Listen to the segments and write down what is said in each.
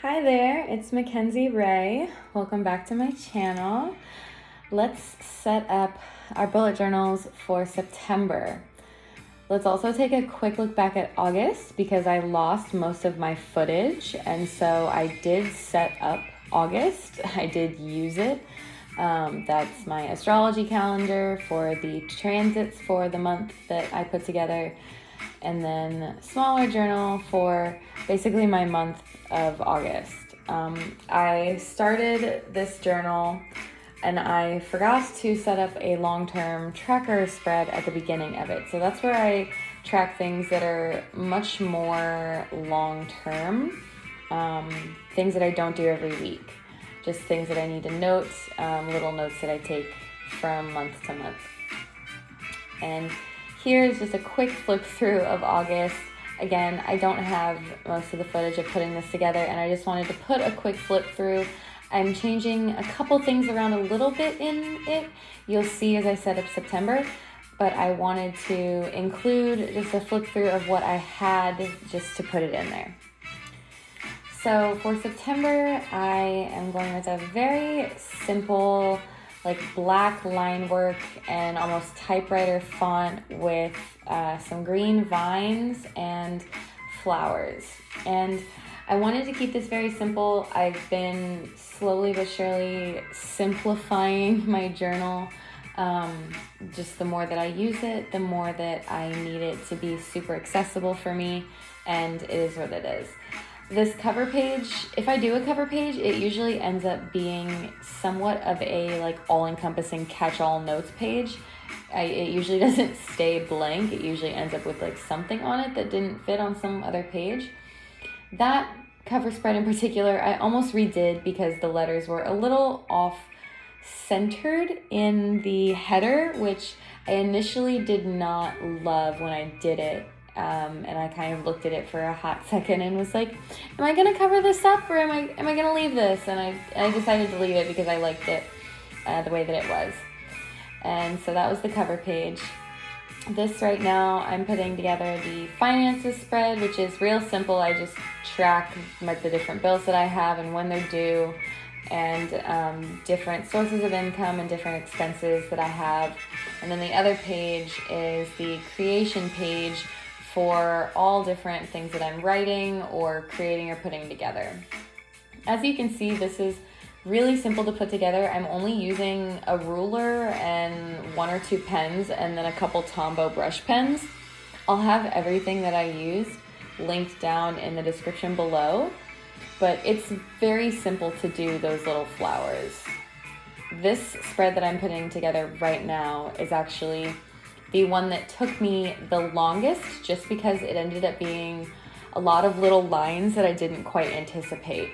Hi there, it's Mackenzie Ray. Welcome back to my channel. Let's set up our bullet journals for September. Let's also take a quick look back at August because I lost most of my footage, and so I did set up August. I did use it. That's my astrology calendar for the transits for the month that I put together, and then smaller journal for basically my month of August. I started this journal and I forgot to set up a long-term tracker spread at the beginning of it. So that's where I track things that are much more long-term, things that I don't do every week, just things that I need to note, little notes that I take from month to month. And here's just a quick flip through of August. Again, I don't have most of the footage of putting this together, and I just wanted to put a quick flip through. I'm changing a couple things around a little bit in it. You'll see as I set up September, but I wanted to include just a flip through of what I had just to put it in there. So for September, I am going with a very simple, like black line work and almost typewriter font with some green vines and flowers. And I wanted to keep this very simple. I've been slowly but surely simplifying my journal. Just the more that I use it, the more that I need it to be super accessible for me, and it is what it is. This cover page, if I do a cover page, it usually ends up being somewhat of a like all-encompassing catch-all notes page. It usually doesn't stay blank. It usually ends up with like something on it that didn't fit on some other page. That cover spread in particular, I almost redid because the letters were a little off-centered in the header, which I initially did not love when I did it. And I kind of looked at it for a hot second and was like, am I going to cover this up or am I going to leave this? And I decided to leave it because I liked it the way that it was. And so that was the cover page. This right now, I'm putting together the finances spread, which is real simple. I just track the different bills that I have and when they're due, and different sources of income and different expenses that I have. And then the other page is the creation page for all different things that I'm writing or creating or putting together. As you can see, this is really simple to put together. I'm only using a ruler and one or two pens and then a couple Tombow brush pens. I'll have everything that I use linked down in the description below, but it's very simple to do those little flowers. This spread that I'm putting together right now is actually the one that took me the longest, just because it ended up being a lot of little lines that I didn't quite anticipate.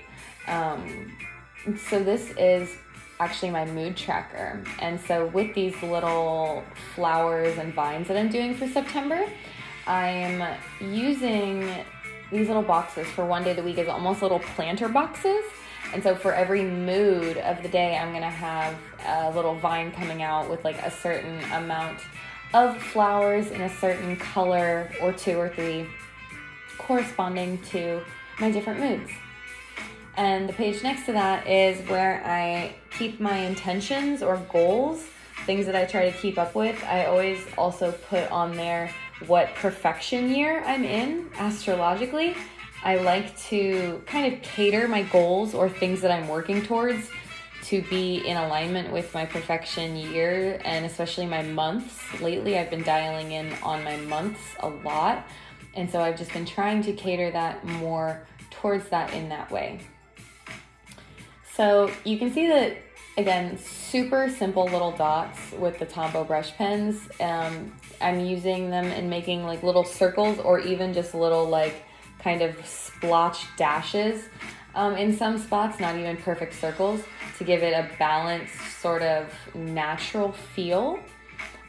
So this is actually my mood tracker. And so with these little flowers and vines that I'm doing for September, I'm using these little boxes for one day of the week as almost little planter boxes. And so for every mood of the day, I'm gonna have a little vine coming out with like a certain amount of flowers in a certain color or two or three corresponding to my different moods. And the page next to that is where I keep my intentions or goals, things that I try to keep up with. I always also put on there what perfection year I'm in astrologically. I like to kind of cater my goals or things that I'm working towards to be in alignment with my perfection year, and especially my months. Lately, I've been dialing in on my months a lot, and so I've just been trying to cater that more towards that in that way. So you can see that, again, super simple little dots with the Tombow brush pens. I'm using them and making like little circles or even just little like kind of splotch dashes in some spots, not even perfect circles, to give it a balanced sort of natural feel.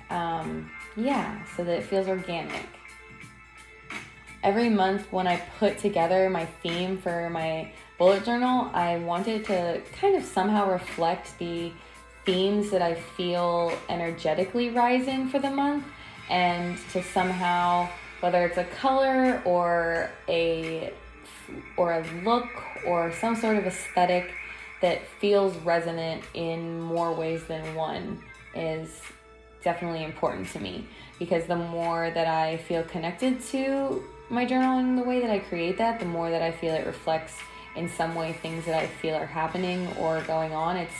So that it feels organic. Every month when I put together my theme for my bullet journal, I wanted to kind of somehow reflect the themes that I feel energetically rising for the month, and to somehow, whether it's a color or a or a look or some sort of aesthetic that feels resonant in more ways than one is definitely important to me, because the more that I feel connected to my journaling, the way that I create that, the more that I feel it reflects in some way things that I feel are happening or going on. It's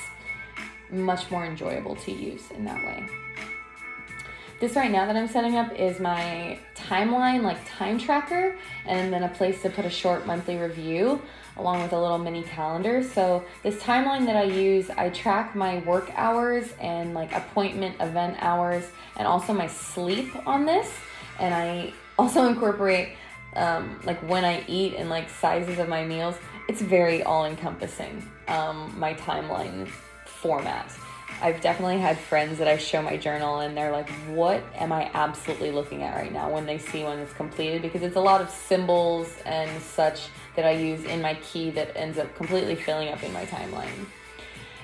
much more enjoyable to use in that way. This right now that I'm setting up is my timeline, like time tracker, and then a place to put a short monthly review along with a little mini calendar. So this timeline that I use, I track my work hours and like appointment event hours and also my sleep on this. And I also incorporate like when I eat and like sizes of my meals. It's very all encompassing, my timeline format. I've definitely had friends that I show my journal and they're like, what am I absolutely looking at right now, when they see when it's completed, because it's a lot of symbols and such that I use in my key that ends up completely filling up in my timeline.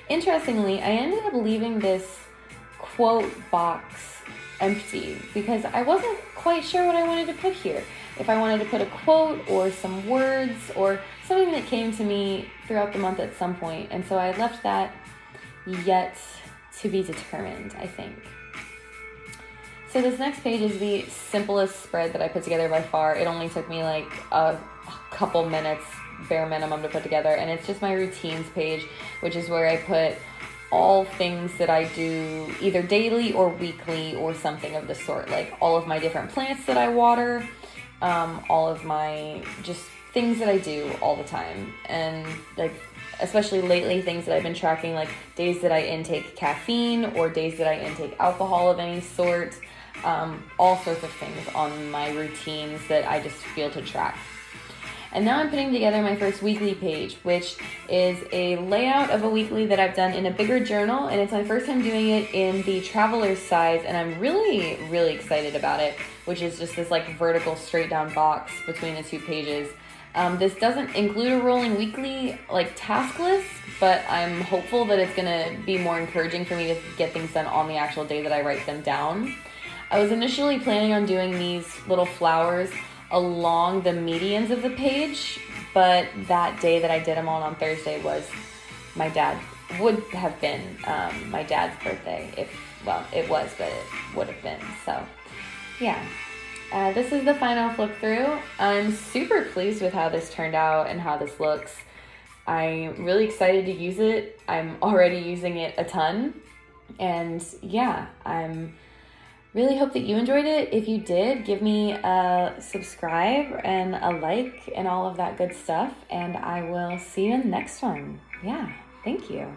Interestingly, I ended up leaving this quote box empty because I wasn't quite sure what I wanted to put here. If I wanted to put a quote or some words or something that came to me throughout the month at some point. And so I left that yet to be determined, I think. So this next page is the simplest spread that I put together by far. It only took me like a couple minutes, bare minimum, to put together. And it's just my routines page, which is where I put all things that I do either daily or weekly or something of the sort. Like all of my different plants that I water, all of my just things that I do all the time. And like, especially lately, things that I've been tracking, like days that I intake caffeine or days that I intake alcohol of any sort, all sorts of things on my routines that I just feel to track. And now I'm putting together my first weekly page, which is a layout of a weekly that I've done in a bigger journal, and it's my first time doing it in the traveler's size, and I'm really, really excited about it, which is just this like vertical straight down box between the two pages. This doesn't include a rolling weekly like task list, but I'm hopeful that it's gonna be more encouraging for me to get things done on the actual day that I write them down. I was initially planning on doing these little flowers along the medians of the page, but that day that I did them on Thursday was my dad's birthday. It was, but it would have been. So yeah. This is the final flip through. I'm super pleased with how this turned out and how this looks. I'm really excited to use it. I'm already using it a ton. And yeah, I'm really hope that you enjoyed it. If you did, give me a subscribe and a like and all of that good stuff. And I will see you in the next one. Yeah, thank you.